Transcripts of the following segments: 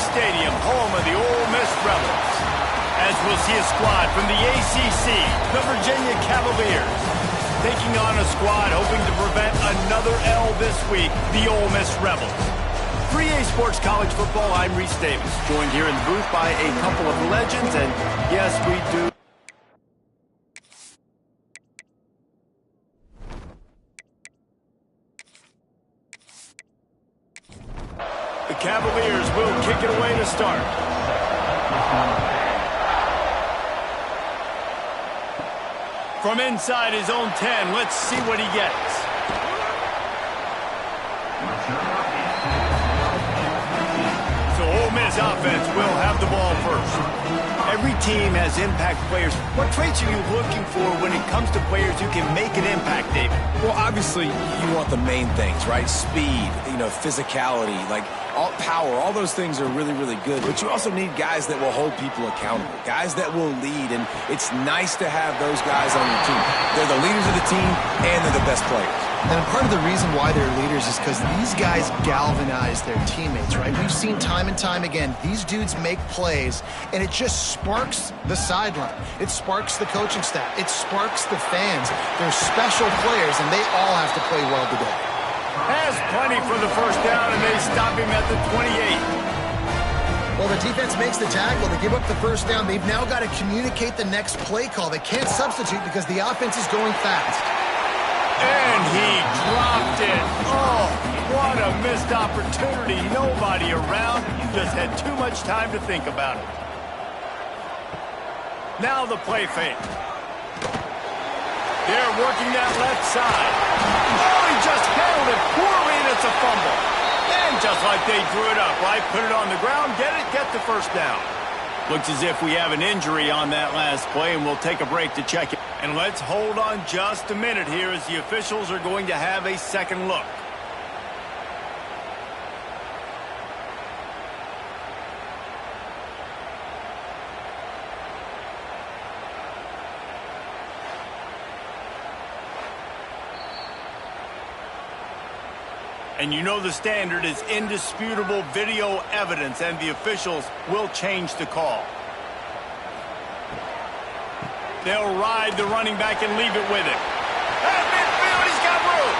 Stadium, home of the Ole Miss Rebels. As we'll see a squad from the ACC, the Virginia Cavaliers, taking on a squad hoping to prevent another L this week, the Ole Miss Rebels. 3A Sports College Football, I'm Reese Davis, joined here in the booth by a couple of legends, and yes, we do. The Cavaliers will kick it away to start. From inside his own 10, let's see what he gets. So Ole Miss offense will have the ball first. Every team has impact players. What traits are you looking for when it comes to players who can make an impact, David? Well, obviously, you want the main things, right? Speed, physicality, all power, all those things are really, really good. But you also need guys that will hold people accountable, guys that will lead. And it's nice to have those guys on your team. They're the leaders of the team, and they're the best players. And part of the reason why they're leaders is because these guys galvanize their teammates, right? We've seen time and time again, these dudes make plays, and it just sparks the sideline. It sparks the coaching staff. It sparks the fans. They're special players, and they all have to play well today. Has plenty for the first down, and they stop him at the 28. Well, the defense makes the tackle. They give up the first down. They've now got to communicate the next play call. They can't substitute because the offense is going fast. And he dropped it. Oh, what a missed opportunity. Nobody around. Just had too much time to think about it. Now the play fake. They're working that left side. Oh, he just handled it poorly, and it's a fumble. And just like they drew it up, right? Put it on the ground, get the first down. Looks as if we have an injury on that last play, and we'll take a break to check it. And let's hold on just a minute here as the officials are going to have a second look. And you know the standard is indisputable video evidence, and the officials will change the call. They'll ride the running back and leave it with him. At midfield, he's got room.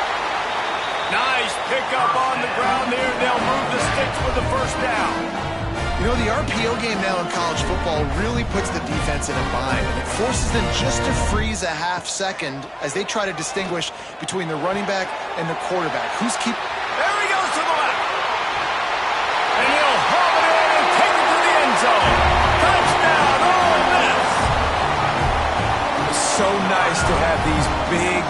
Nice pickup on the ground there. They'll move the sticks for the first down. The RPO game now in college football really puts the defense in a bind, and it forces them just to freeze a half second as they try to distinguish between the running back and the quarterback. There he goes to the left. And he'll haul it in and take it to the end zone. Touchdown, Ole Miss. So nice to have these big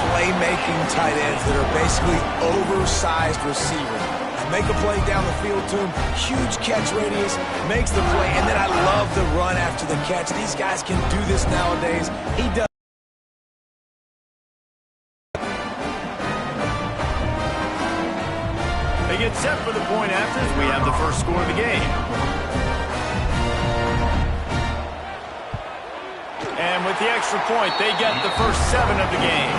playmaking tight ends that are basically oversized receivers. Make a play down the field to him, huge catch radius, makes the play, and then I love the run after the catch. These guys can do this nowadays. He does. They get set for the point after as we have the first score of the game. And with the extra point, they get the first 7 of the game.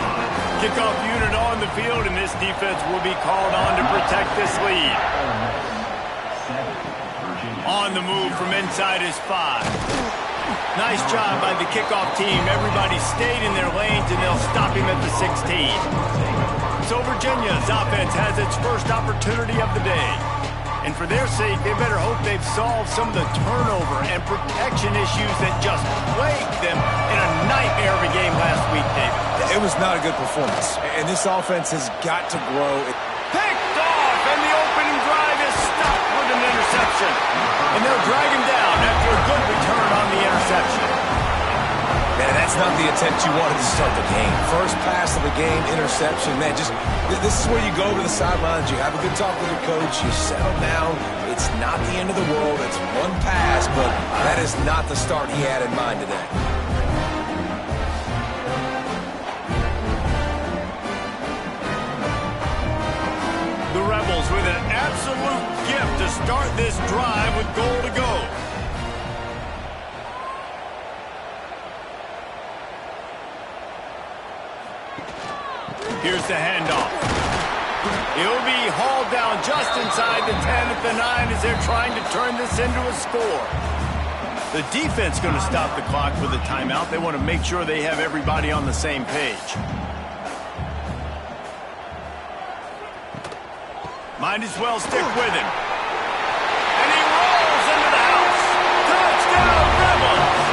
Kickoff unit on the field, and this defense will be called on to protect this lead. On the move from inside is 5. Nice job by the kickoff team. Everybody stayed in their lanes, and they'll stop him at the 16. So Virginia's offense has its first opportunity of the day. And for their sake, they better hope they've solved some of the turnover and protection issues that just plagued them in a nightmare of a game last week, David. It was not a good performance, and this offense has got to grow. Picked off, and the opening drive is stopped with an interception. And they'll drag him down after a good return on the interception. Man, that's not the attempt you wanted to start the game. First pass of the game, interception. Man, this is where you go to the sidelines. You have a good talk with your coach. You settle down. It's not the end of the world. It's one pass, but that is not the start he had in mind today. The Rebels with an absolute gift to start this drive with goal to go. Here's the handoff. He'll be hauled down just inside the 10 at the 9 as they're trying to turn this into a score. The defense going to stop the clock with a timeout. They want to make sure they have everybody on the same page. Might as well stick with him. And he rolls into the house. Touchdown, Rebels!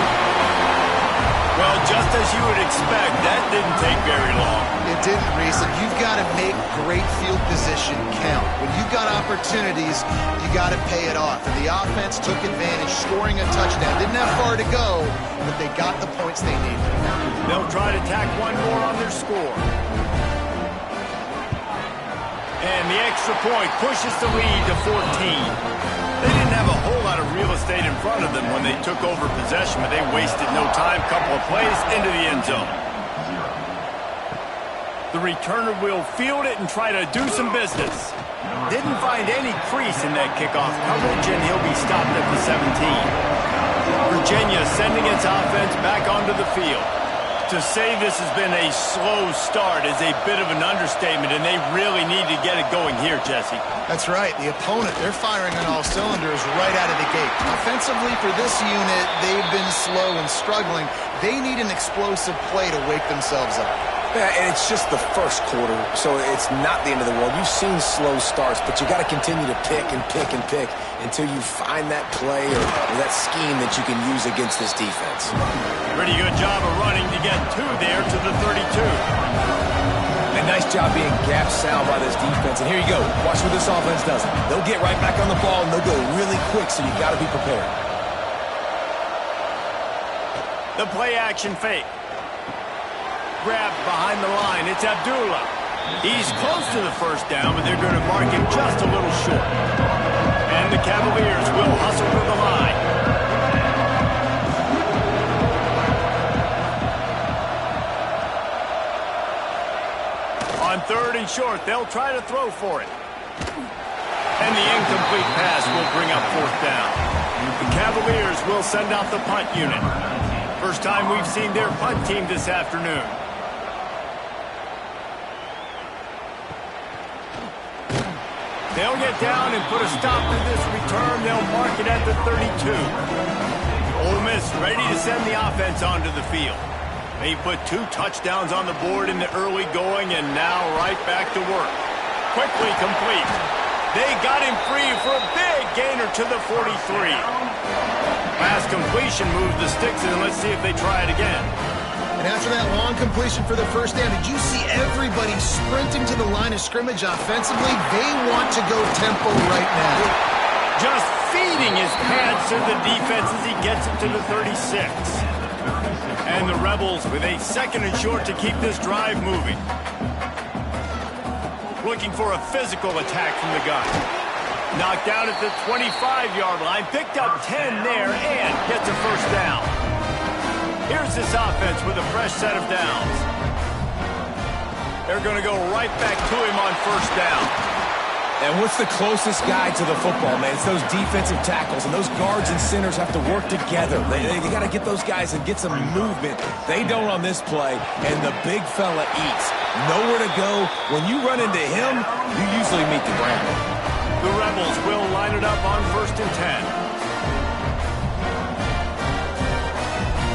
Well, just as you would expect, that didn't take very long. It didn't, Reese. And you've got to make great field position count. When you've got opportunities, you got to pay it off. And the offense took advantage, scoring a touchdown. Didn't have far to go, but they got the points they needed. They'll try to tack one more on their score. And the extra point pushes the lead to 14. They didn't have a whole lot of real estate in front of them when they took over possession, but they wasted no time. Couple of plays into the end zone. The returner will field it and try to do some business. Didn't find any crease in that kickoff coverage, and he'll be stopped at the 17. Virginia sending its offense back onto the field. To say this has been a slow start is a bit of an understatement, and they really need to get it going here, Jesse. That's right. The opponent, they're firing on all cylinders right out of the gate. Offensively, for this unit, they've been slow and struggling. They need an explosive play to wake themselves up. Yeah, and it's just the first quarter, so it's not the end of the world. You've seen slow starts, but you got to continue to pick and pick and pick until you find that play or that scheme that you can use against this defense. Pretty good job of running to get two there to the 32. And nice job being gap sound by this defense. And here you go. Watch what this offense does. They'll get right back on the ball, and they'll go really quick, so you got to be prepared. The play action fake. Grabbed behind the line. It's Abdullah. He's close to the first down, but they're going to mark him just a little short. And the Cavaliers will hustle to the line. On 3rd and short, they'll try to throw for it. And the incomplete pass will bring up 4th down. The Cavaliers will send out the punt unit. First time we've seen their punt team this afternoon. They'll get down and put a stop to this return. They'll mark it at the 32. Ole Miss ready to send the offense onto the field. They put 2 touchdowns on the board in the early going, and now right back to work. Quickly complete. They got him free for a big gainer to the 43. Pass completion moves the sticks, and let's see if they try it again. And after that long completion for the first down, did you see everybody sprinting to the line of scrimmage offensively? They want to go tempo right now. Just feeding his pads to the defense as he gets it to the 36. And the Rebels with a 2nd and short to keep this drive moving. Looking for a physical attack from the gun. Knocked down at the 25-yard line, picked up 10 there, and gets a first down. Here's this offense with a fresh set of downs. They're going to go right back to him on 1st down. And what's the closest guy to the football, man? It's those defensive tackles, and those guards and centers have to work together. They got to get those guys and get some movement. They don't on this play, and the big fella eats. Nowhere to go. When you run into him, you usually meet the ground. The Rebels will line it up on 1st and 10.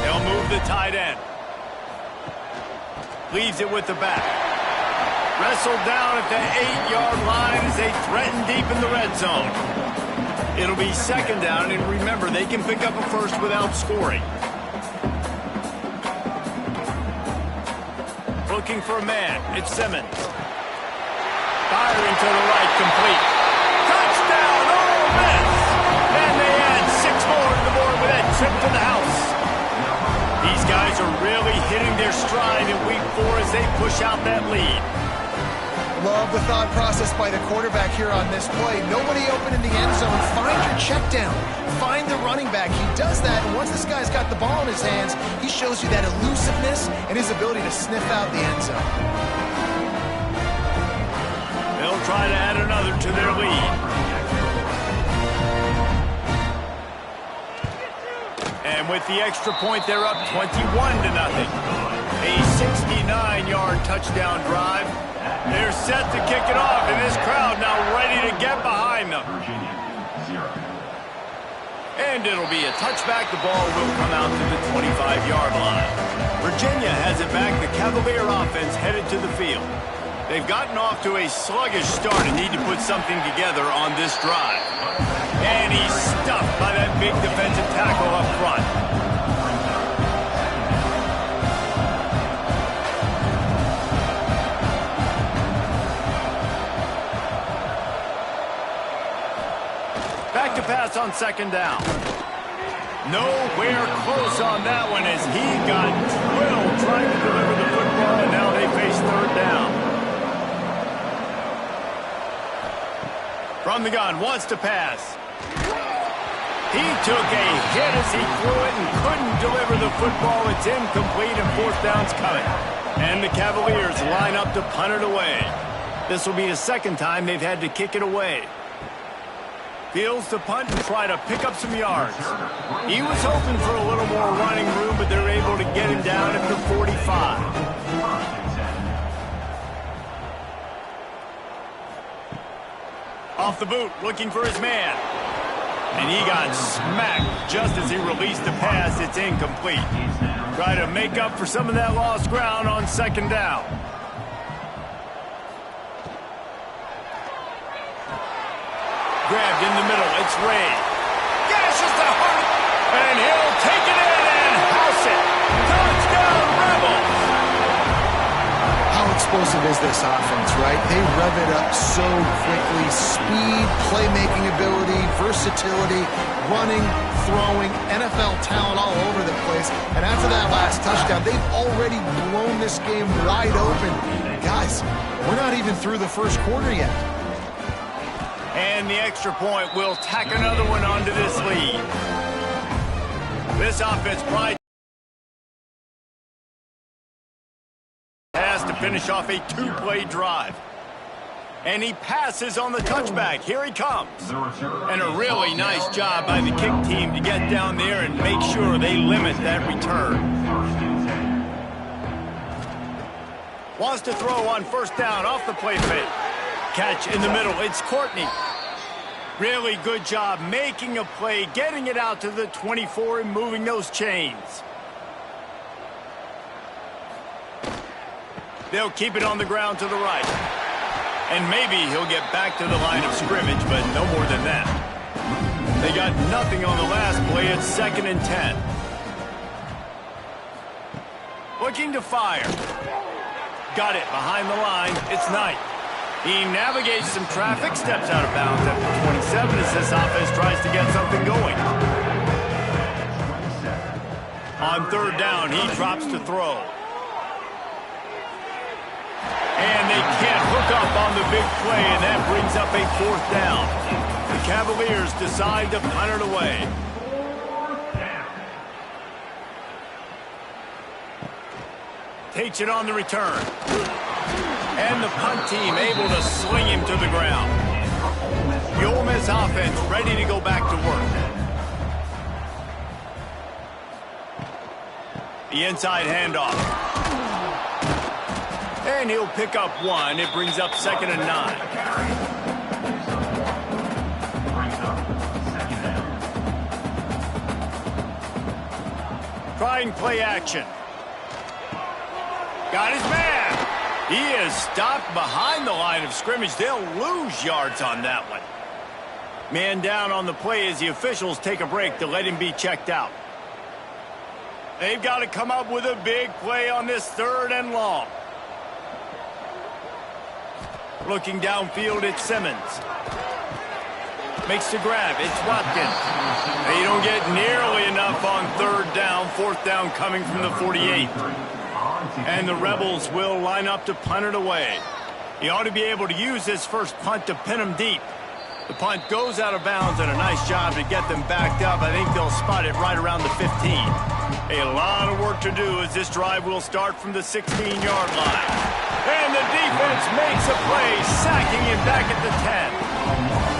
They'll move the tight end. Leaves it with the back. Wrestled down at the 8-yard line as they threaten deep in the red zone. It'll be 2nd down, and remember, they can pick up a first without scoring. Looking for a man. It's Simmons. Firing to the right, complete. Touchdown, Ole Miss! And they add 6 more to the board with that trip to the house. These guys are really hitting their stride in week 4 as they push out that lead. Love the thought process by the quarterback here on this play. Nobody open in the end zone. Find your check down. Find the running back. He does that, and once this guy's got the ball in his hands, he shows you that elusiveness and his ability to sniff out the end zone. They'll try to add another to their lead. And with the extra point, they're up 21-0. A 69-yard touchdown drive. They're set to kick it off, and this crowd now ready to get behind them. And it'll be a touchback. The ball will come out to the 25-yard line. Virginia has it back. The Cavalier offense headed to the field. They've gotten off to a sluggish start and need to put something together on this drive. And he's stuffed by that big defensive tackle up front. Back to pass on second down. Nowhere close on that one as he got drilled trying to deliver the football, and now they face third down. From the gun, wants to pass. He took a hit as he threw it and couldn't deliver the football. It's incomplete and fourth down's coming. And the Cavaliers line up to punt it away. This will be the second time they've had to kick it away. Fields to punt and try to pick up some yards. He was hoping for a little more running room, but they're able to get him down at the 45. Off the boot, looking for his man. And he got smacked just as he released the pass. It's incomplete. Try to make up for some of that lost ground on second down. Grabbed in the middle. It's Ray. Gashes the heart. And he'll take it in and house it. Touchdown, Rebels. How explosive is this offense, right? They rev it up so quickly. Speed, playmaking ability, versatility, running, throwing, NFL talent all over the place. And after that last touchdown, they've already blown this game wide open. Guys, we're not even through the first quarter yet. And the extra point will tack another one onto this lead. This offense prides has to finish off a two-play drive. And he passes on the touchback. Here he comes. And a really nice job by the kick team to get down there and make sure they limit that return. Wants to throw on first down off the play fake. Catch in the middle. It's Courtney. Really good job making a play, getting it out to the 24 and moving those chains. They'll keep it on the ground to the right. And maybe he'll get back to the line of scrimmage, but no more than that. They got nothing on the last play. It's 2nd and 10. Looking to fire. Got it behind the line. It's Knight. He navigates some traffic, steps out of bounds at the 27 as this offense tries to get something going. On third down, he drops to throw. And they can't hook up on the big play, and that brings up a fourth down. The Cavaliers decide to punt it away. Takes it on the return. And the punt team able to sling him to the ground. The Ole Miss offense ready to go back to work. The inside handoff. And he'll pick up one. It brings up 2nd and 9. Trying play action. Got his man. He is stopped behind the line of scrimmage. They'll lose yards on that one. Man down on the play as the officials take a break to let him be checked out. They've got to come up with a big play on this 3rd and long. Looking downfield, it's Simmons. Makes the grab. It's Watkins. They don't get nearly enough on 3rd down. 4th down coming from the 48. And the Rebels will line up to punt it away. He ought to be able to use this first punt to pin him deep. The punt goes out of bounds, and a nice job to get them backed up. I think they'll spot it right around the 15. A lot of work to do as this drive will start from the 16-yard line. And the defense makes a play, sacking him back at the 10.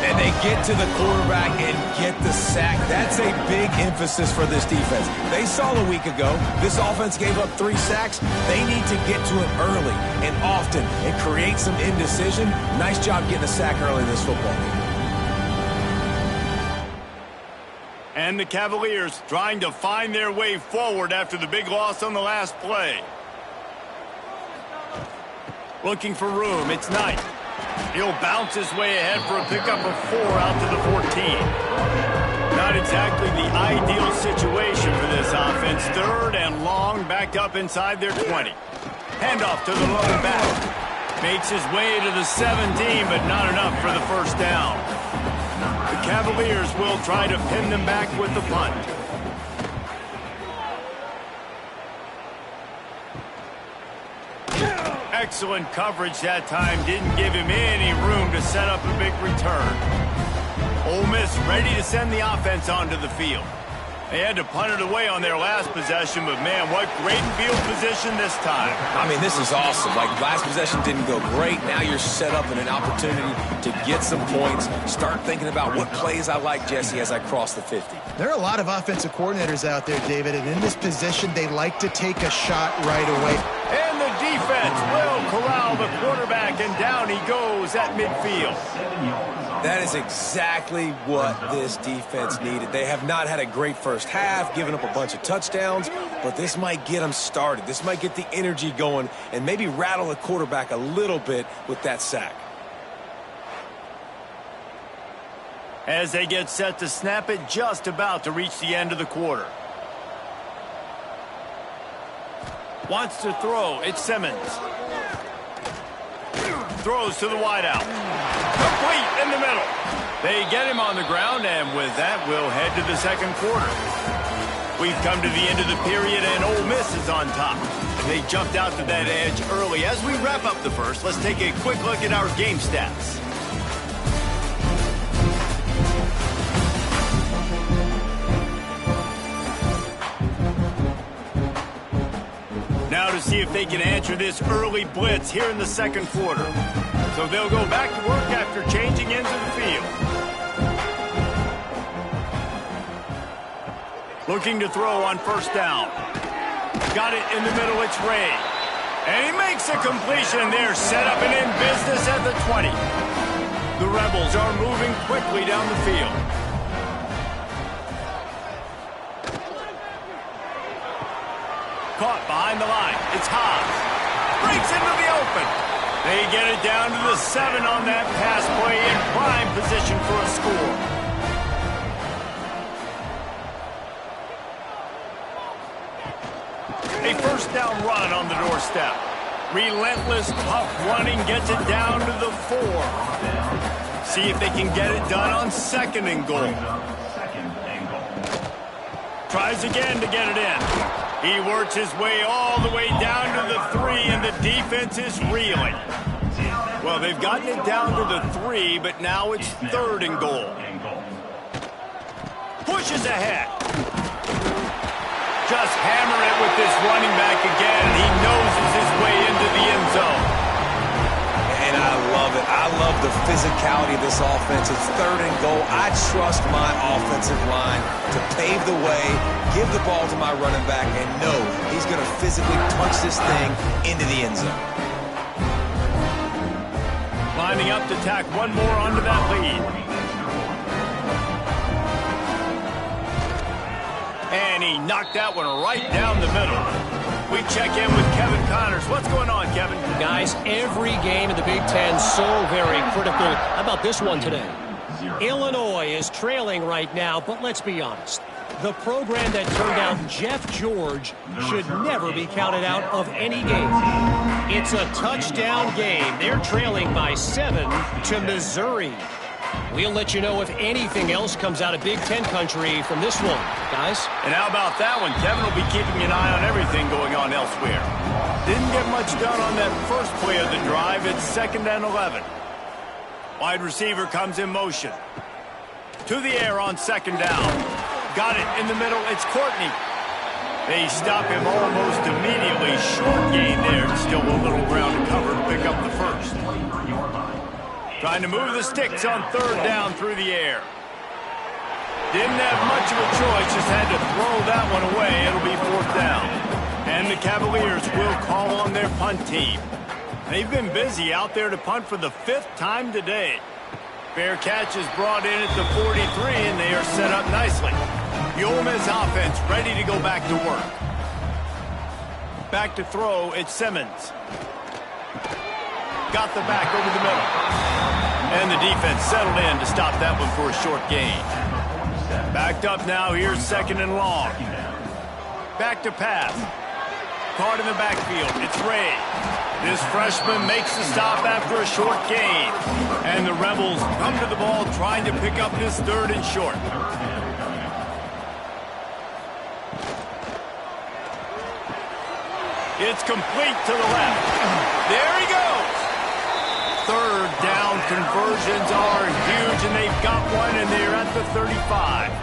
And they get to the quarterback and get the sack. That's a big emphasis for this defense. They saw a week ago, this offense gave up 3 sacks. They need to get to it early and often and create some indecision. Nice job getting a sack early in this football game. And the Cavaliers trying to find their way forward after the big loss on the last play. Looking for room, it's Knight. He'll bounce his way ahead for a pickup of 4 out to the 14. Not exactly the ideal situation for this offense. 3rd and long, backed up inside their 20. Handoff to the lone back. Makes his way to the 17, but not enough for the first down. The Cavaliers will try to pin them back with the punt. Excellent coverage that time. Didn't give him any room to set up a big return. Ole Miss ready to send the offense onto the field. They had to punt it away on their last possession, but man, what great field position this time. I mean, this is awesome. Like, last possession didn't go great. Now you're set up in an opportunity to get some points. Start thinking about what plays I like, Jesse, as I cross the 50. There are a lot of offensive coordinators out there, David, and in this position, they like to take a shot right away. And the defense will corral the quarterback, and down he goes at midfield. That is exactly what this defense needed. They have not had a great first half, given up a bunch of touchdowns, but this might get them started. This might get the energy going and maybe rattle the quarterback a little bit with that sack. As they get set to snap it, just about to reach the end of the quarter. Wants to throw. It's Simmons. Throws to the wideout. Complete in the middle. They get him on the ground, and with that, we'll head to the second quarter. We've come to the end of the period, and Ole Miss is on top. They jumped out to that edge early. As we wrap up the first, let's take a quick look at our game stats. Now to see if they can answer this early blitz here in the second quarter. So they'll go back to work after changing ends of the field. Looking to throw on first down. Got it in the middle, it's Ray. And he makes a completion. They're set up and in business at the 20. The Rebels are moving quickly down the field. Caught behind the line. It's Haas. Breaks into the open. They get it down to the 7 on that pass play in prime position for a score. A first down run on the doorstep. Relentless, tough running gets it down to the 4. See if they can get it done on 2nd and goal. Tries again to get it in. He works his way all the way down to the 3, and the defense is reeling. Well, they've gotten it down to the 3, but now it's 3rd and goal. Pushes ahead. Just hammer it with this running back again. He noses his way into the end zone. And I love it. I love the physicality of this offense. It's 3rd and goal. I trust my offensive line to pave the way, give the ball to my running back, and know he's going to physically punch this thing into the end zone. Lining up to tack one more onto that lead. And he knocked that one right down the middle. We check in with Kevin Connors. What's going on, Kevin? Guys, every game in the Big Ten so very critical. How about this one today? Illinois is trailing right now, but let's be honest. The program that turned out Jeff George should never be counted out of any game. It's a touchdown game. They're trailing by 7 to Missouri. We'll let you know if anything else comes out of Big Ten country from this one, guys. And how about that one? Kevin will be keeping an eye on everything going on elsewhere. Didn't get much done on that first play of the drive. It's 2nd and 11. Wide receiver comes in motion. To the air on 2nd down. Got it in the middle. It's Courtney. They stop him almost immediately. Short gain there. Still a little ground to cover to pick up the first. Trying to move the sticks on 3rd down through the air. Didn't have much of a choice, just had to throw that one away. It'll be 4th down. And the Cavaliers will call on their punt team. They've been busy out there to punt for the 5th time today. Fair catch is brought in at the 43, and they are set up nicely. The Ole Miss offense ready to go back to work. Back to throw, it's Simmons. Got the back over the middle. And the defense settled in to stop that one for a short gain. Backed up now, here's 2nd and long. Back to pass. Caught in the backfield, it's Ray. This freshman makes the stop after a short gain. And the Rebels come to the ball trying to pick up this 3rd and short. It's complete to the left. There he goes. 3rd down conversions are huge, and they've got one, and they're at the 35.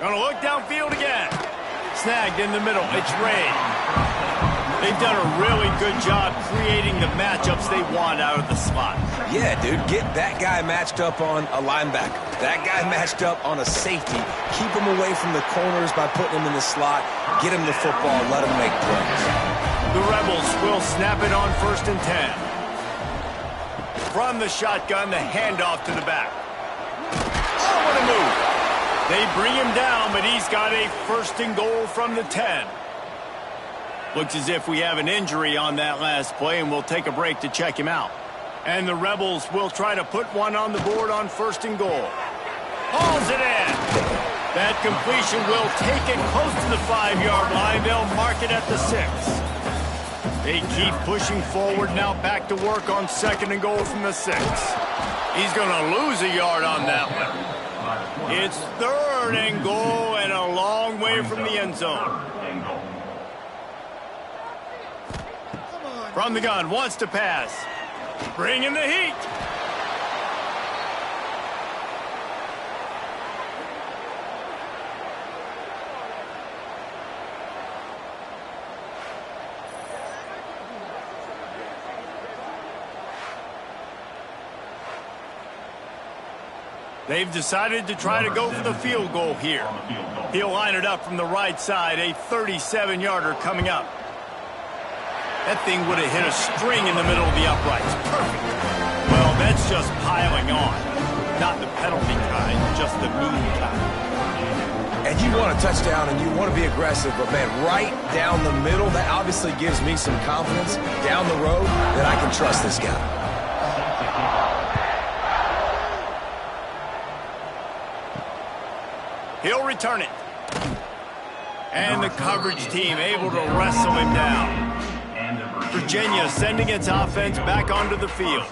Gonna look downfield again. Snagged in the middle. It's Ray. They've done a really good job creating the matchups they want out of the slot. Yeah, dude, get that guy matched up on a linebacker. That guy matched up on a safety. Keep him away from the corners by putting him in the slot. Get him the football. Let him make plays. The Rebels will snap it on 1st and 10. From the shotgun, the handoff to the back. Oh, what a move. They bring him down, but he's got a 1st and goal from the 10. Looks as if we have an injury on that last play, and we'll take a break to check him out. And the Rebels will try to put one on the board on 1st and goal. Hauls it in. That completion will take it close to the 5-yard line. They'll mark it at the 6. They keep pushing forward now, back to work on 2nd and goal from the 6. He's going to lose a yard on that one. It's 3rd and goal and a long way from the end zone. From the gun, wants to pass. Bring in the heat. They've decided to try to go for the field goal here. He'll line it up from the right side, a 37-yarder coming up. That thing would have hit a string in the middle of the uprights. Perfect. Well, that's just piling on. Not the penalty kind, just the mean kind. And you want a touchdown and you want to be aggressive, but man, right down the middle, that obviously gives me some confidence down the road that I can trust this guy. He'll return it. And the coverage team able to wrestle him down. Virginia sending its offense back onto the field.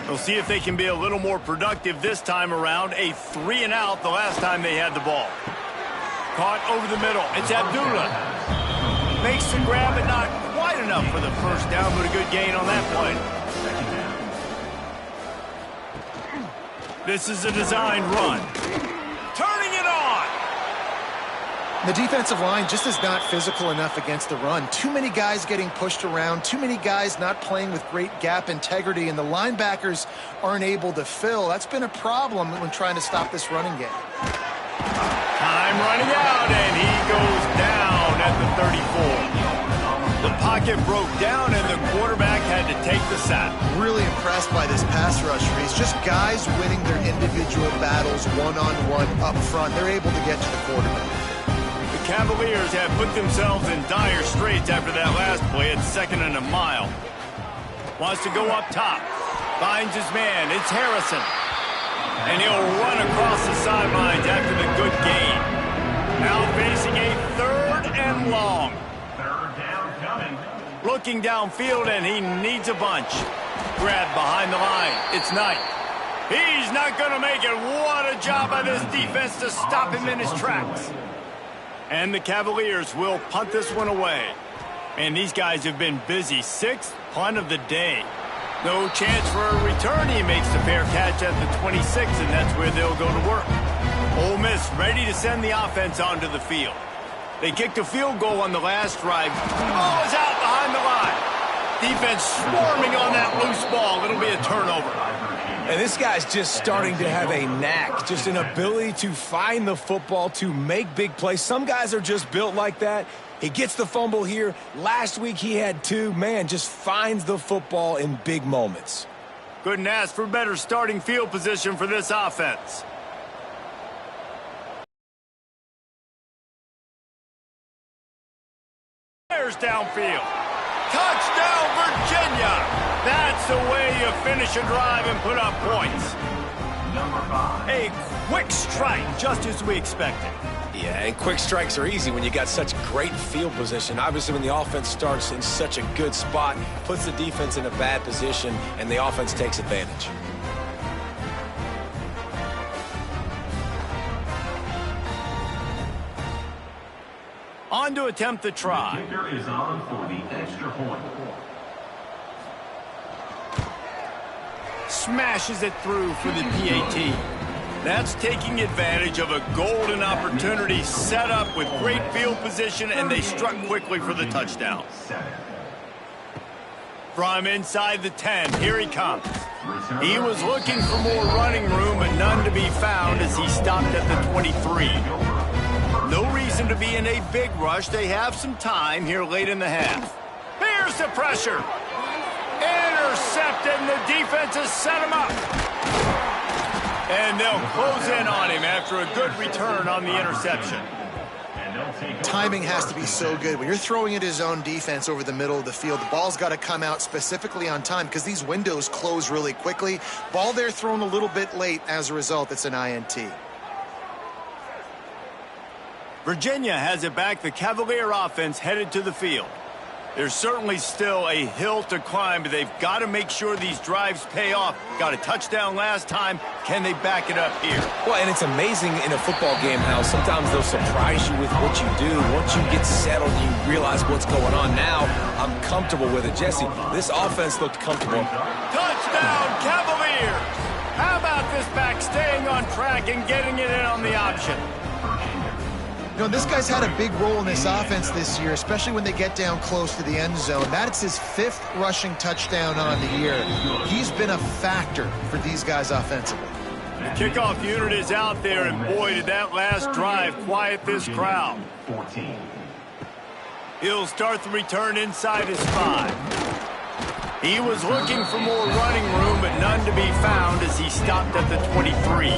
We'll see if they can be a little more productive this time around. A 3-and-out the last time they had the ball. Caught over the middle. It's Abdullah. Makes the grab, but not quite enough for the 1st down, but a good gain on that play. This is a designed run. Turning it on. The defensive line just is not physical enough against the run. Too many guys getting pushed around, too many guys not playing with great gap integrity, and the linebackers aren't able to fill. That's been a problem when trying to stop this running game. Time running out, and he goes down at the 34. The pocket broke down, and the quarterback had to take the sack. Really impressed by this pass rush, Reese. Just guys winning their individual battles one-on-one up front. They're able to get to the quarterback. The Cavaliers have put themselves in dire straits after that last play at 2nd and a mile. Wants to go up top. Finds his man. It's Harrison. And he'll run across the sidelines after the good gain. Now facing a 3rd and long. 3rd down coming. Looking downfield, and he needs a bunch. Grab behind the line. It's Knight. He's not going to make it. What a job by this defense to stop him in his tracks. And the Cavaliers will punt this one away. And these guys have been busy. 6th punt of the day. No chance for a return. He makes the fair catch at the 26, and that's where they'll go to work. Ole Miss ready to send the offense onto the field. They kicked a field goal on the last drive. Ball is out behind the line. Defense swarming on that loose ball. It'll be a turnover. And this guy's just starting to have a knack, just an ability to find the football, to make big plays. Some guys are just built like that. He gets the fumble here. Last week he had 2. Man, just finds the football in big moments. Couldn't ask for better starting field position for this offense. There's downfield. Touchdown, Virginia! That's the way you finish a drive and put up points. A quick strike, just as we expected. Yeah, and quick strikes are easy when you got such great field position. Obviously, when the offense starts in such a good spot, puts the defense in a bad position, and the offense takes advantage. On to attempt the try. The kicker is on for the extra point. Smashes it through for the PAT. That's taking advantage of a golden opportunity set up with great field position, and they struck quickly for the touchdown. From inside the 10, here he comes. He was looking for more running room, but none to be found as he stopped at the 23. No reason to be in a big rush. They have some time here late in the half. Here's the pressure. Intercepted, and the defense has set him up. And they'll close in on him after a good return on the interception. Timing has to be so good. When you're throwing at his own defense over the middle of the field, the ball's got to come out specifically on time because these windows close really quickly. Ball there thrown a little bit late. As a result, it's an INT. Virginia has it back. The Cavalier offense headed to the field. There's certainly still a hill to climb, but they've got to make sure these drives pay off. Got a touchdown last time. Can they back it up here? Well, and it's amazing in a football game how sometimes they'll surprise you with what you do. Once you get settled, you realize what's going on. Now, I'm comfortable with it. Jesse, this offense looked comfortable. Touchdown, Cavaliers! How about this back staying on track and getting it in on the option? You know, this guy's had a big role in this offense this year, especially when they get down close to the end zone. That's his 5th rushing touchdown on the year. He's been a factor for these guys offensively. The kickoff unit is out there, and boy, did that last drive quiet this crowd. He'll start the return inside his 5. He was looking for more running room, but none to be found as he stopped at the 23.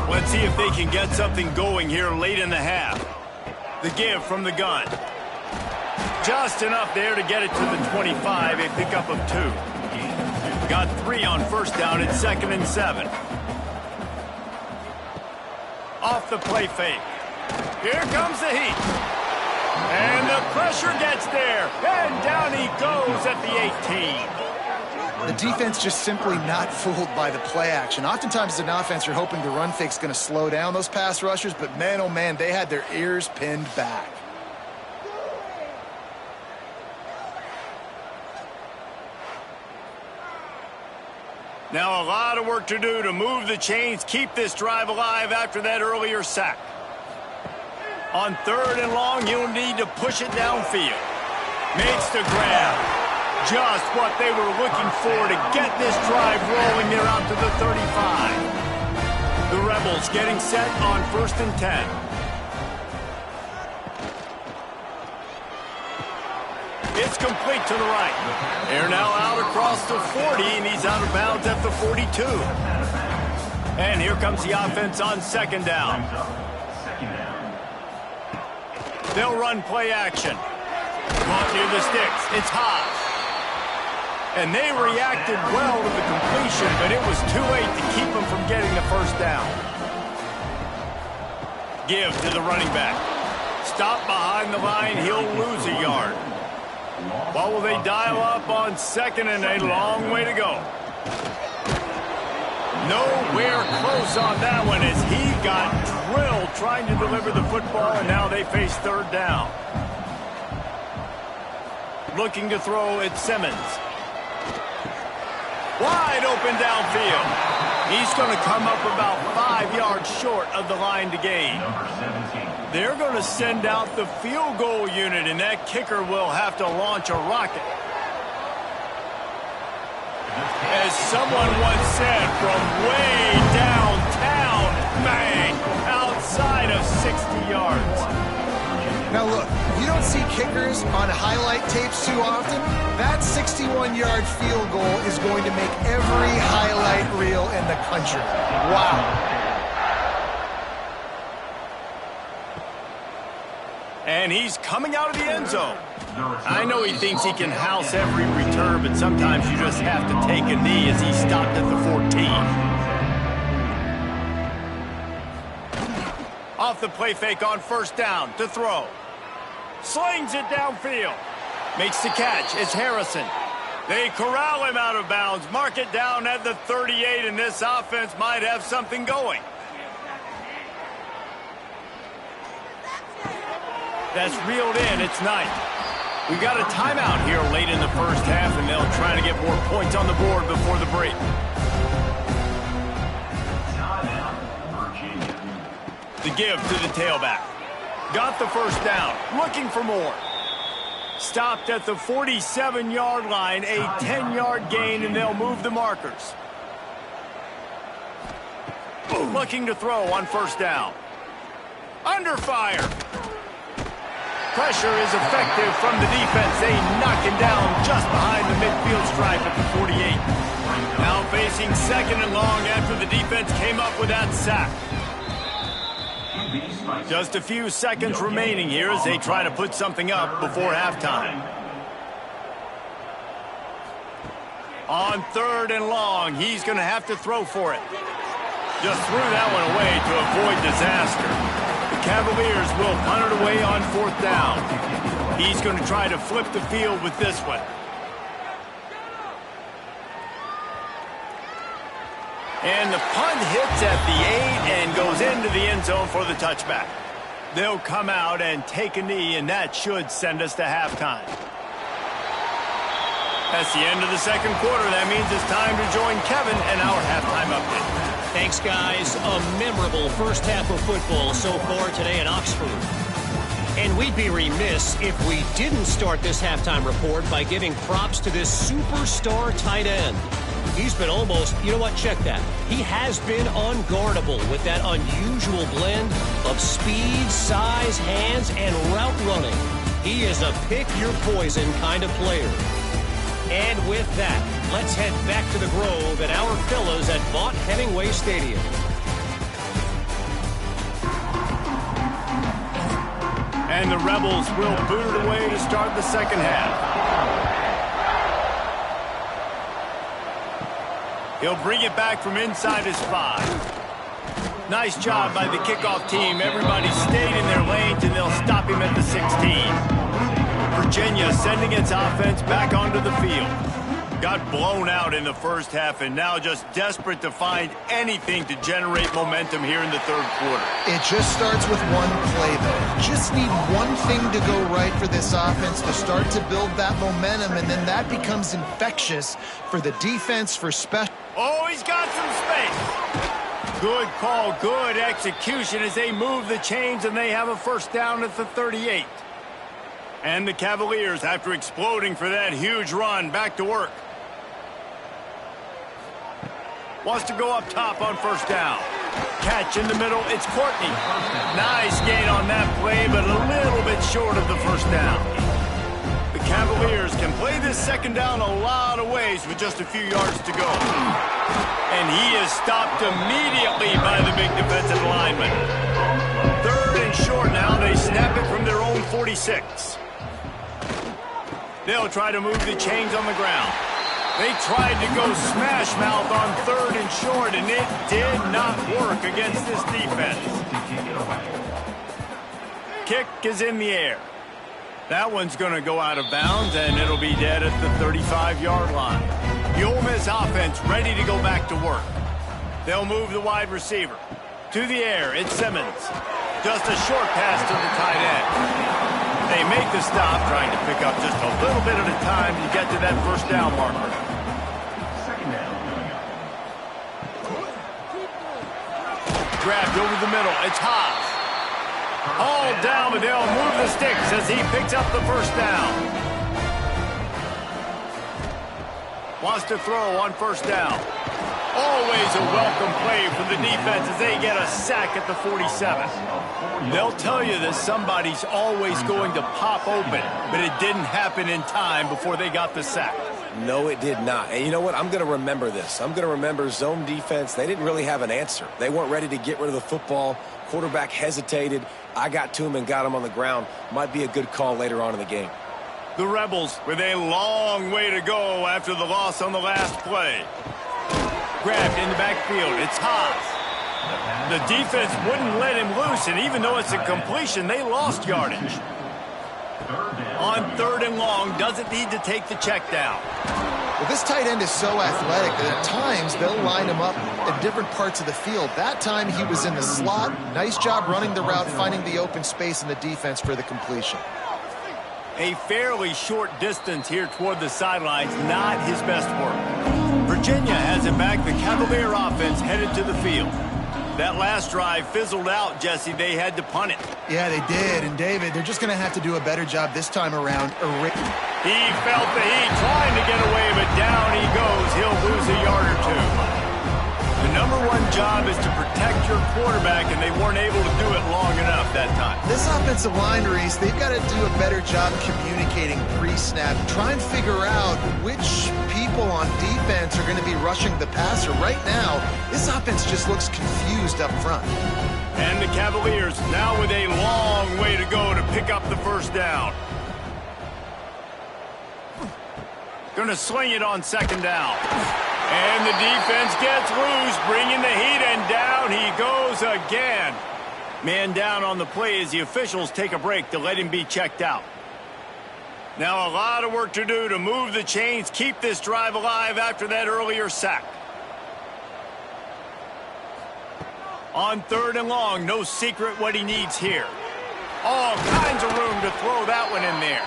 Let's see if they can get something going here late in the half. The give from the gun. Just enough there to get it to the 25, a pickup of 2. Got 3 on first down. It's 2nd and 7. Off the play fake. Here comes the heat. And the pressure gets there. And down he goes at the 18. The defense just simply not fooled by the play action. Oftentimes as an offense, you're hoping the run fake's going to slow down those pass rushers, but man, oh man, they had their ears pinned back. Now a lot of work to do to move the chains, keep this drive alive after that earlier sack. On 3rd and long, he'll need to push it downfield. Makes the grab. Just what they were looking for to get this drive rolling there out to the 35. The Rebels getting set on 1st and 10. It's complete to the right. They're now out across the 40, and he's out of bounds at the 42. And here comes the offense on 2nd down. They'll run play action. Caught near the sticks. It's Haas. And they reacted well to the completion, but it was too late to keep them from getting the first down. Give to the running back. Stop behind the line, he'll lose a yard. What will they dial up on 2nd and a long way to go? Nowhere close on that one as he got drilled trying to deliver the football, and now they face 3rd down. Looking to throw at Simmons. Wide open downfield. He's going to come up about 5 yards short of the line to gain. They're going to send out the field goal unit, and that kicker will have to launch a rocket. As someone once said, from way downtown, bang, outside of 60 yards. Now look, you don't see kickers on highlight tapes too often. That 61-yard field goal is going to make every highlight reel in the country. Wow. And he's coming out of the end zone. I know he thinks he can house every return, but sometimes you just have to take a knee as he stopped at the 14. Off the play fake on first down to throw. Slings it downfield. Makes the catch. It's Harrison. They corral him out of bounds. Mark it down at the 38, and this offense might have something going. That's reeled in. It's Knight. We got a timeout here late in the first half, and they'll try to get more points on the board before the break. The give to the tailback. Got the first down. Looking for more. Stopped at the 47-yard line. A 10-yard gain, and they'll move the markers. Looking to throw on first down. Under fire. Pressure is effective from the defense. They knock him down just behind the midfield stripe at the 48. Now facing second and long after the defense came up with that sack. Just a few seconds remaining here as they try to put something up before halftime. On third and long, he's going to have to throw for it. Just threw that one away to avoid disaster. The Cavaliers will punt it away on fourth down. He's going to try to flip the field with this one. And the punt hits at the 8 and goes into the end zone for the touchback. They'll come out and take a knee, and that should send us to halftime. That's the end of the second quarter. That means it's time to join Kevin and our halftime update. Thanks, guys. A memorable first half of football so far today in Oxford. And we'd be remiss if we didn't start this halftime report by giving props to this superstar tight end. He's been almost, you know what, check that. He has been unguardable with that unusual blend of speed, size, hands, and route running. He is a pick-your-poison kind of player. And with that, let's head back to the Grove and our fellas at Vaught Hemingway Stadium. And the Rebels will boot it away to start the second half. He'll bring it back from inside his 5. Nice job by the kickoff team. Everybody stayed in their lanes, and they'll stop him at the 16. Virginia sending its offense back onto the field. Got blown out in the first half and now just desperate to find anything to generate momentum here in the third quarter. It just starts with one play, though. Just need one thing to go right for this offense to start to build that momentum, and then that becomes infectious for the defense, for special. Oh, he's got some space. Good call, good execution as they move the chains, and they have a first down at the 38. And the Cavaliers, after exploding for that huge run, back to work. Wants to go up top on first down. Catch in the middle, it's Courtney. Nice gain on that play, but a little bit short of the first down. The Cavaliers can play this second down a lot of ways with just a few yards to go. And he is stopped immediately by the big defensive lineman. Third and short now, they snap it from their own 46. They'll try to move the chains on the ground. They tried to go smash mouth on third and short, and it did not work against this defense. Kick is in the air. That one's going to go out of bounds, and it'll be dead at the 35-yard line. The Ole Miss offense ready to go back to work. They'll move the wide receiver. To the air, it's Simmons. Just a short pass to the tight end. They make the stop, trying to pick up just a little bit at a time to get to that first down marker. Grabbed over the middle. It's Haas. All down, but they'll move the sticks as he picks up the first down. Wants to throw on first down. Always a welcome play for the defense as they get a sack at the 47. They'll tell you that somebody's always going to pop open, but it didn't happen in time before they got the sack. No, it did not. And you know what? I'm going to remember this. I'm going to remember zone defense. They didn't really have an answer. They weren't ready to get rid of the football. Quarterback hesitated. I got to him and got him on the ground. Might be a good call later on in the game. The Rebels with a long way to go after the loss on the last play. Grabbed in the backfield. It's Haas. The defense wouldn't let him loose, and even though it's a completion, they lost yardage. On 3rd and long, doesn't need to take the check down. Well, this tight end is so athletic that at times they'll line him up in different parts of the field. That time he was in the slot. Nice job running the route, finding the open space in the defense for the completion. A fairly short distance here toward the sidelines, not his best work. Virginia has it back. The Cavalier offense headed to the field. That last drive fizzled out, Jesse. They had to punt it. Yeah, they did. And, David, they're just going to have to do a better job this time around. He felt the heat, trying to get away, but down he goes. He'll lose a yard or two. The #1 job is to protect your quarterback, and they weren't able to do it long enough that time. This offensive line, Reese, they've got to do a better job communicating pre-snap. Try and figure out which people on defense are going to be rushing the passer. Right now, this offense just looks confused up front. And the Cavaliers now with a long way to go to pick up the first down. Going to sling it on 2nd down. And the defense gets loose, bringing the heat, and down he goes again. Man down on the play as the officials take a break to let him be checked out. Now a lot of work to do to move the chains, keep this drive alive after that earlier sack. On 3rd and long, no secret what he needs here. All kinds of room to throw that one in there.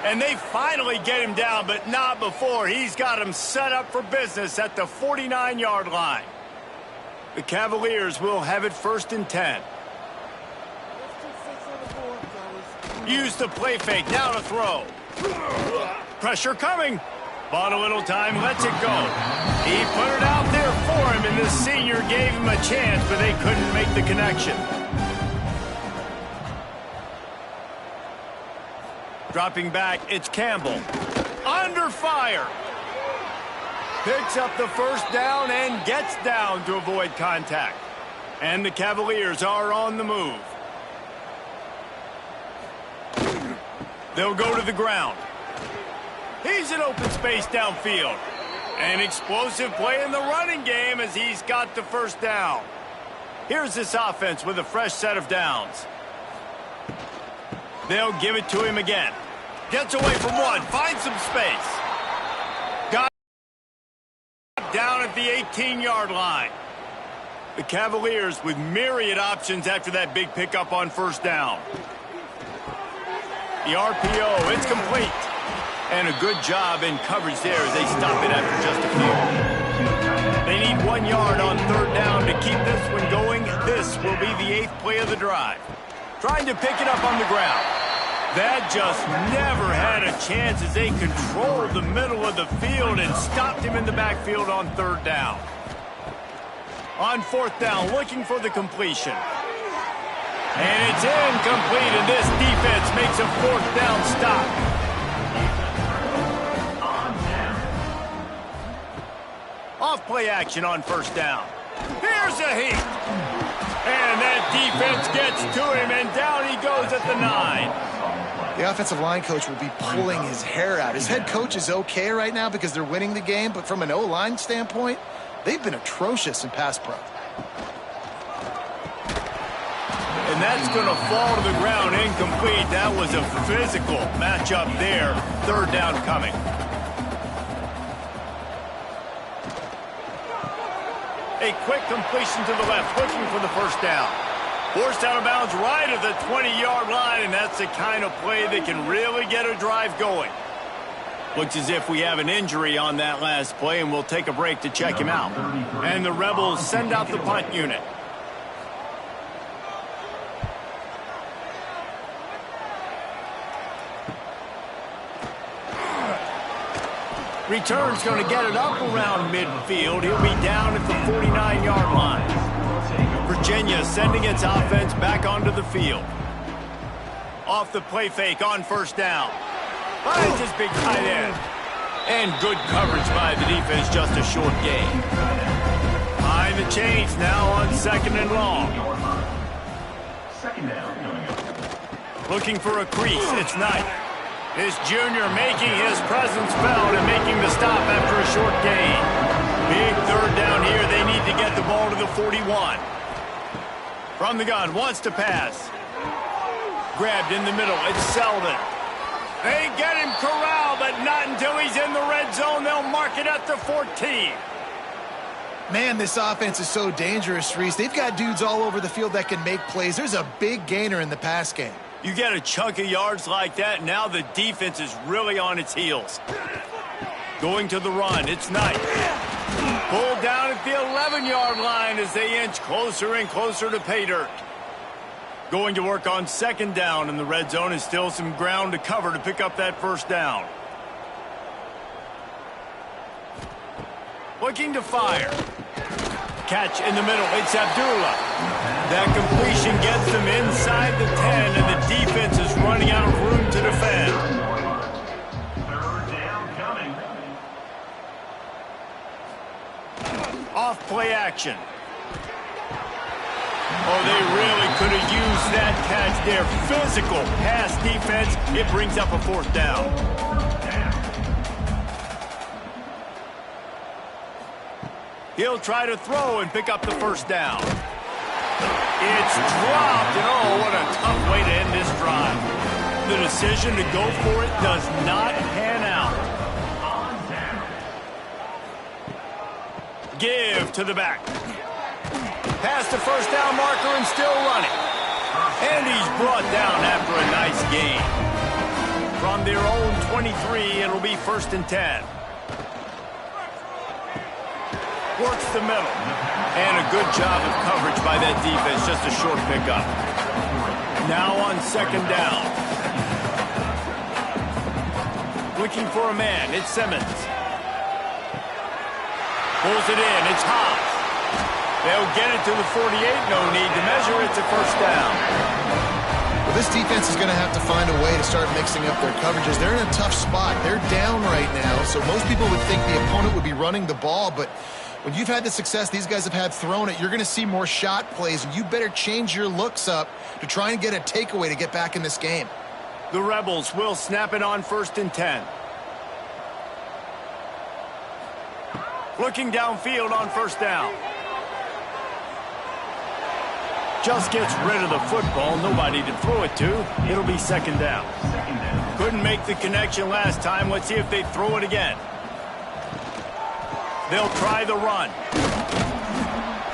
And they finally get him down, but not before. He's got him set up for business at the 49-yard line. The Cavaliers will have it 1st and 10. Use the play fake, now to throw. Pressure coming. Bought a little time, lets it go. He put it out there for him, and the senior gave him a chance, but they couldn't make the connection. Dropping back, it's Campbell. Under fire. Picks up the first down and gets down to avoid contact. And the Cavaliers are on the move. They'll go to the ground. He's in open space downfield. An explosive play in the running game as he's got the first down. Here's this offense with a fresh set of downs. They'll give it to him again. Gets away from one, finds some space. Got down at the 18-yard line. The Cavaliers with myriad options after that big pickup on first down. The RPO, it's complete. And a good job in coverage there as they stop it after just a few. They need 1 yard on 3rd down to keep this one going. This will be the 8th play of the drive. Trying to pick it up on the ground. That just never had a chance as they controlled the middle of the field and stopped him in the backfield on 3rd down. On 4th down, looking for the completion. And it's incomplete, and this defense makes a 4th down stop. Off play action on 1st down. Here's a heat. And that defense gets to him, and down he goes at the 9. The offensive line coach will be pulling his hair out. His head coach is okay right now because they're winning the game, but from an O-line standpoint, they've been atrocious in pass pro. And that's going to fall to the ground incomplete. That was a physical matchup there. 3rd down coming. A quick completion to the left, looking for the first down. Forced out of bounds right at the 20-yard line, and that's the kind of play that can really get a drive going. Looks as if we have an injury on that last play, and we'll take a break to check him out. And the Rebels send out the punt unit. Return's going to get it up around midfield. He'll be down at the 49-yard line. Virginia sending its offense back onto the field. Off the play fake on first down. Finds his big tight end. And good coverage by the defense, just a short gain. Behind the chains now on 2nd and long. Second down. Looking for a crease, it's Knight. This junior making his presence felt and making the stop after a short gain. Big 3rd down here, they need to get the ball to the 41. From the gun, wants to pass. Grabbed in the middle, it's Selden. They get him corralled, but not until he's in the red zone. They'll mark it at the 14. Man, this offense is so dangerous, Reese. They've got dudes all over the field that can make plays. There's a big gainer in the pass game. You get a chunk of yards like that, now the defense is really on its heels. Going to the run, it's Knight. Pulled down at the 11-yard line as they inch closer and closer to pay dirt. Going to work on 2nd down in the red zone, is still some ground to cover to pick up that 1st down. Looking to fire. Catch in the middle, it's Abdullah. That completion gets them inside the 10, and the defense is running out of room to defend. 3rd down coming. Off play action. Oh, they really could have used that catch there. Physical pass defense. It brings up a 4th down. He'll try to throw and pick up the 1st down. It's dropped, and oh, what a tough way to end this drive. The decision to go for it does not pan out. Give to the back. Past the 1st down marker and still running. And he's brought down after a nice gain. From their own 23, it'll be 1st and 10. Works the middle. And a good job of coverage by that defense, just a short pickup. Now on 2nd down. Looking for a man, it's Simmons. Pulls it in, it's Hobbs. They'll get it to the 48, no need to measure, it's a 1st down. Well, this defense is going to have to find a way to start mixing up their coverages. They're in a tough spot. They're down right now, so most people would think the opponent would be running the ball, but when you've had the success these guys have had throwing it, you're going to see more shot plays, and you better change your looks up to try and get a takeaway to get back in this game. The Rebels will snap it on 1st and 10. Looking downfield on 1st down. Just gets rid of the football, nobody to throw it to. It'll be 2nd down. Couldn't make the connection last time. Let's see if they throw it again. They'll try the run.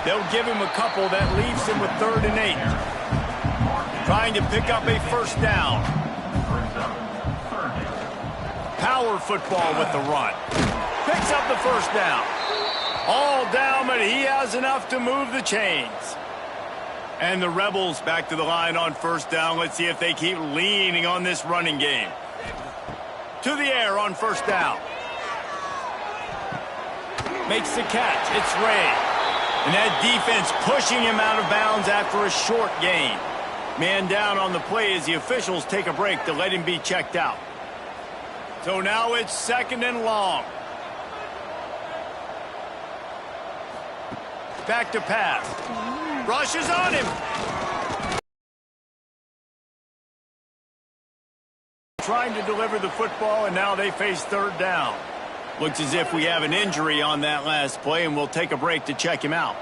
They'll give him a couple. That leaves him with 3rd and 8. Trying to pick up a 1st down. Power football with the run. Picks up the 1st down. All down, but he has enough to move the chains. And the Rebels back to the line on 1st down. Let's see if they keep leaning on this running game. To the air on 1st down. Makes the catch. It's Ray. And that defense pushing him out of bounds after a short gain. Man down on the play as the officials take a break to let him be checked out. So now it's 2nd and long. Back to pass. Rushes on him. Trying to deliver the football, and now they face 3rd down. Looks as if we have an injury on that last play, and we'll take a break to check him out.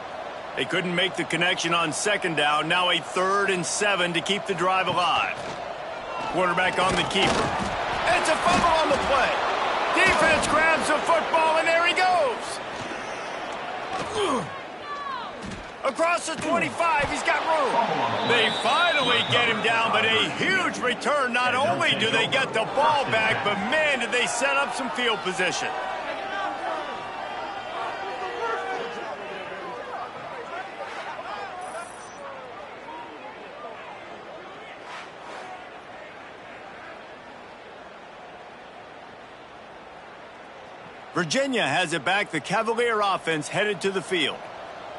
They couldn't make the connection on 2nd down. Now a 3rd and 7 to keep the drive alive. Quarterback on the keeper. It's a fumble on the play. Defense grabs the football, and there he goes. Across the 25, he's got room. They finally get him down, but a huge return. Not only do they get the ball back, but man, did they set up some field position. Virginia has it back. The Cavalier offense headed to the field.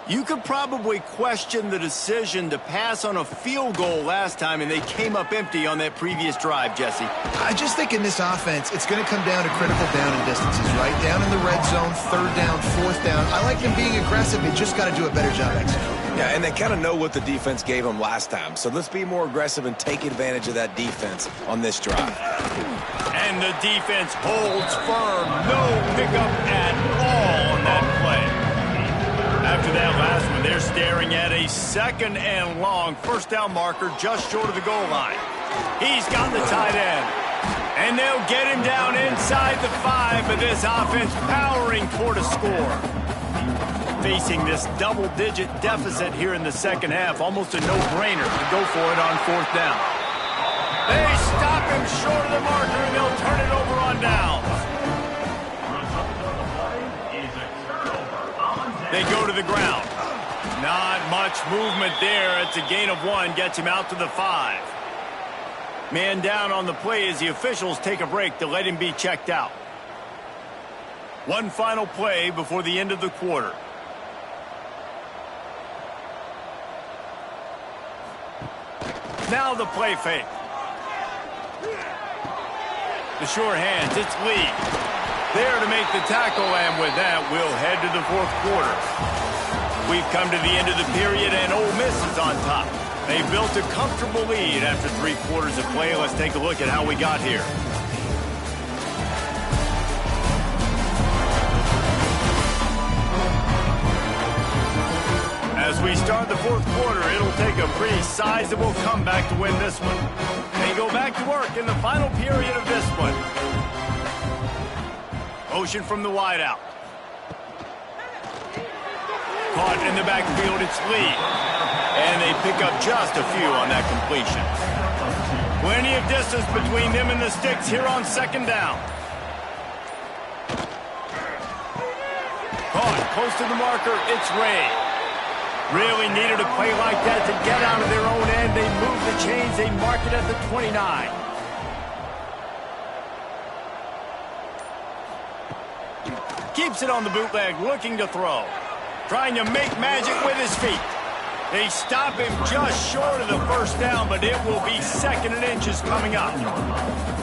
You could probably question the decision to pass on a field goal last time, and they came up empty on that previous drive, Jesse. I just think in this offense, it's going to come down to critical down and distances, right? Down in the red zone, third down, fourth down. I like them being aggressive. They just got to do a better job executing. Yeah, and they kind of know what the defense gave them last time. So let's be more aggressive and take advantage of that defense on this drive. And the defense holds firm. No pickup at all on that play. After that last one, they're staring at a 2nd and long first down marker just short of the goal line. He's got the tight end. And they'll get him down inside the 5, but this offense powering toward a score. Facing this double-digit deficit here in the second half, almost a no-brainer to go for it on 4th down. They stop him short of the marker, and they'll turn it over on downs. They go to the ground. Not much movement there. It's a gain of 1, gets him out to the 5. Man down on the play as the officials take a break to let him be checked out. One final play before the end of the quarter. Now the play fake. The sure hands, it's Lee. There to make the tackle, and with that, we'll head to the 4th quarter. We've come to the end of the period, and Ole Miss is on top. They built a comfortable lead after 3 quarters of play. Let's take a look at how we got here. As we start the 4th quarter, it'll take a pretty sizable comeback to win this one. They go back to work in the final period of this one. Motion from the wideout. Caught in the backfield, it's Lee. And they pick up just a few on that completion. Plenty of distance between them and the sticks here on 2nd down. Caught close to the marker, it's Ray. Really needed a play like that to get out of their own end. They move the chains, they mark it at the 29. Keeps it on the bootleg, looking to throw. Trying to make magic with his feet. They stop him just short of the 1st down, but it will be 2nd and inches coming up.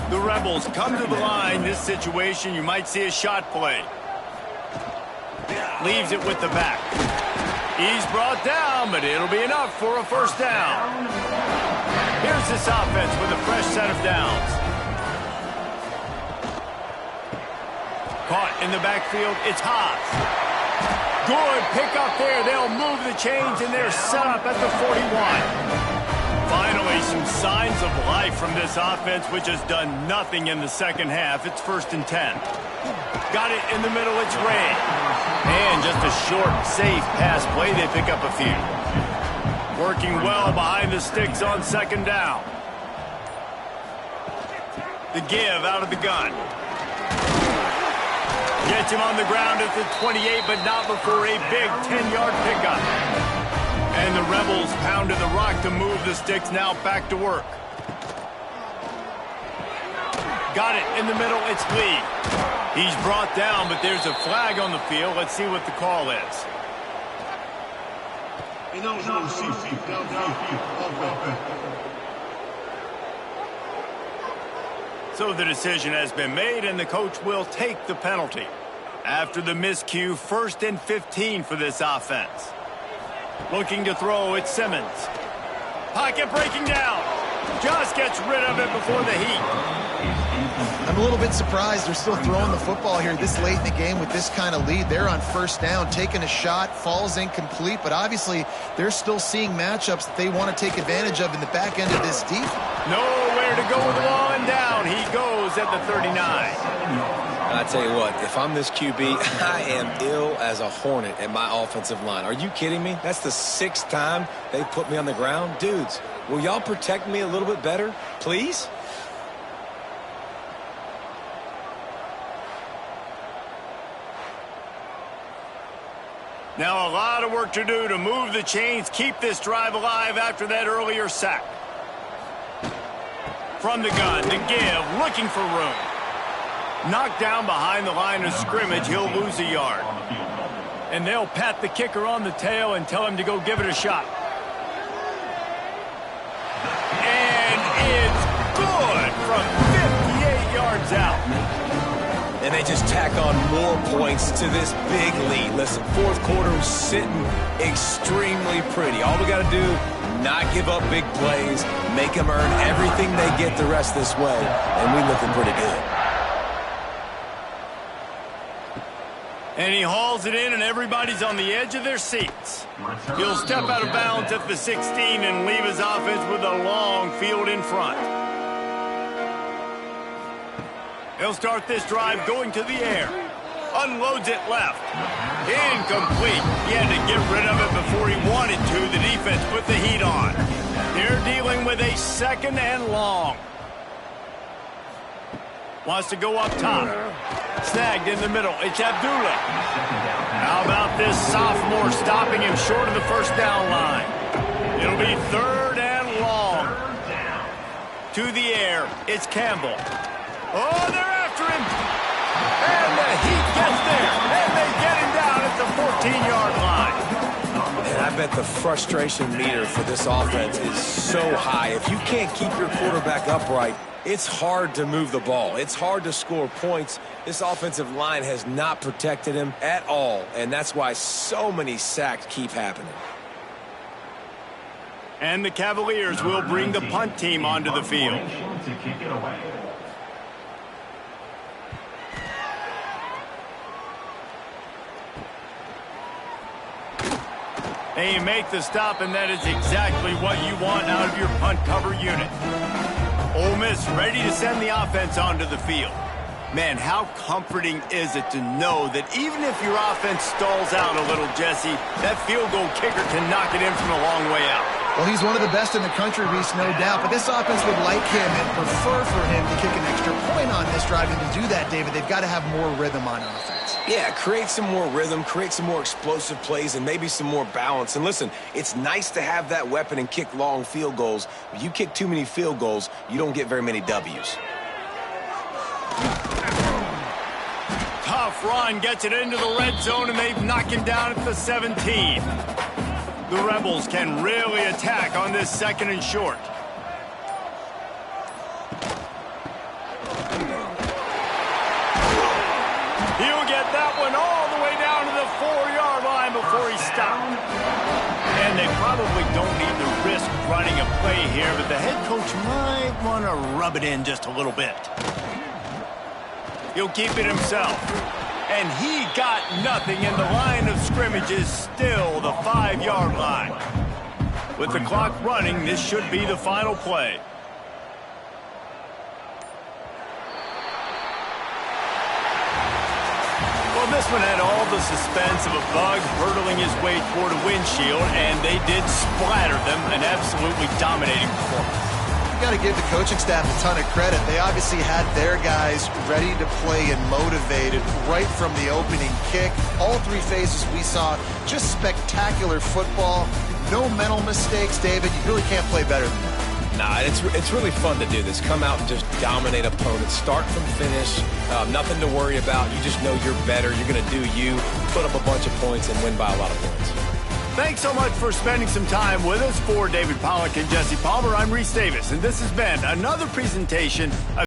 The Rebels come to the line. This situation, you might see a shot play. Leaves it with the back. He's brought down, but it'll be enough for a 1st down. Here's this offense with a fresh set of downs. Caught in the backfield, it's Haas. Good pickup there. They'll move the chains, and they're set up at the 41. Finally, some signs of life from this offense, which has done nothing in the second half. It's 1st and 10. Got it in the middle, it's Ray. And just a short, safe pass play. They pick up a few. Working well behind the sticks on 2nd down. The give out of the gun. Gets him on the ground at the 28, but not before a big 10-yard pickup. And the Rebels pounded the rock to move the sticks, now back to work. Got it in the middle, it's Lee. He's brought down, but there's a flag on the field. Let's see what the call is. So the decision has been made, and the coach will take the penalty. After the miscue, 1st and 15 for this offense. Looking to throw, it's Simmons. Pocket breaking down. Just gets rid of it before the heat. I'm a little bit surprised they're still throwing the football here this late in the game with this kind of lead. They're on 1st down, taking a shot, falls incomplete, but obviously they're still seeing matchups that they want to take advantage of in the back end of this defense. Nowhere to go with the ball, and down he goes at the 39. I tell you what, if I'm this QB, I am ill as a hornet at my offensive line. Are you kidding me? That's the 6th time they put me on the ground. Dudes, will y'all protect me a little bit better, please? Now a lot of work to do to move the chains, keep this drive alive after that earlier sack. From the gun, the give, looking for room. Knocked down behind the line of scrimmage, he'll lose a yard. And they'll pat the kicker on the tail and tell him to go give it a shot. And it's good from 58 yards out. And they just tack on more points to this big lead. Listen, fourth quarter was sitting extremely pretty. All we got to do, not give up big plays, make them earn everything they get the rest this way, and we looking pretty good. And he hauls it in, and everybody's on the edge of their seats. He'll step out of bounds at the 16 and leave his offense with a long field in front. He'll start this drive going to the air. Unloads it left. Incomplete. He had to get rid of it before he wanted to. The defense put the heat on. They're dealing with a 2nd and long. Wants to go up top. Snagged in the middle. It's Abdullah. How about this sophomore stopping him short of the first down line? It'll be 3rd and long. To the air. It's Campbell. Oh, they're after him. And the heat gets there. And they get him down at the 14-yard line. And I bet the frustration meter for this offense is so high. If you can't keep your quarterback upright, it's hard to move the ball. It's hard to score points. This offensive line has not protected him at all, and that's why so many sacks keep happening. And the Cavaliers will bring the punt team onto the field. To kick it away. They make the stop, and that is exactly what you want out of your punt cover unit. Ole Miss ready to send the offense onto the field. Man, how comforting is it to know that even if your offense stalls out a little, Jesse, that field goal kicker can knock it in from a long way out. Well, he's one of the best in the country, Reese, no doubt. But this offense would like him and prefer for him to kick an extra point on this drive. And to do that, David, they've got to have more rhythm on offense. Yeah, create some more rhythm, create some more explosive plays, and maybe some more balance. And listen, it's nice to have that weapon and kick long field goals. If you kick too many field goals, you don't get very many W's. Tough run, gets it into the red zone, and they've knocked him down at the 17. The Rebels can really attack on this 2nd and short. He'll get that one all the way down to the 4-yard line before he stopped. And they probably don't need to risk running a play here, but the head coach might want to rub it in just a little bit. He'll keep it himself. And he got nothing, and the line of scrimmage is still the 5-yard line. With the clock running, this should be the final play. Well, this one had all the suspense of a bug hurtling his way toward a windshield, and they did splatter them, an absolutely dominating performance. You got to give the coaching staff a ton of credit. They obviously had their guys ready to play and motivated right from the opening kick. All 3 phases we saw, just spectacular football. No mental mistakes, David. You really can't play better than that. Nah, it's really fun to do this. Come out and just dominate opponents. Start from finish. Nothing to worry about. You just know you're better. You're going to do you, put up a bunch of points, and win by a lot of points. Thanks so much for spending some time with us. For David Pollack and Jesse Palmer, I'm Reese Davis, and this has been another presentation of